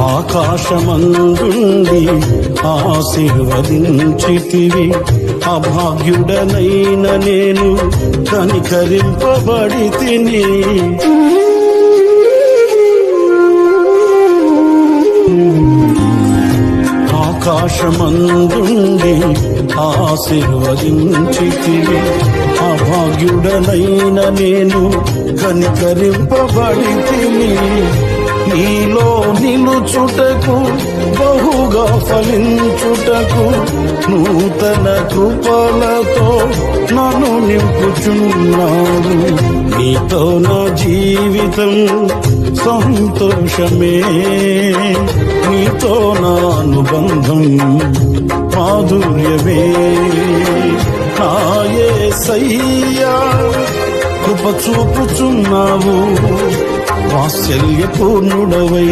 ఆకాశమందుండి ఆశీర్వదించితివి, అభాగ్యుడనైన నేను కనికరింపబడి తిని. ఆకాశమందుండి ఆశీర్వదించితివి, అభాగ్యుడనైన నేను కనికరింపబడి తిని. నీలో నిలుచుటకు బహుగా ఫలించుటకు నూతన కృపలతో నన్ను నింపుచున్నావు. నీతో నా జీవితం సంతోషమే, నీతో నా అనుబంధం మాధుర్యమే. నా యేసయ్యా కృప చూపుచున్నావు, వాత్సల్యపూర్ణుడవై.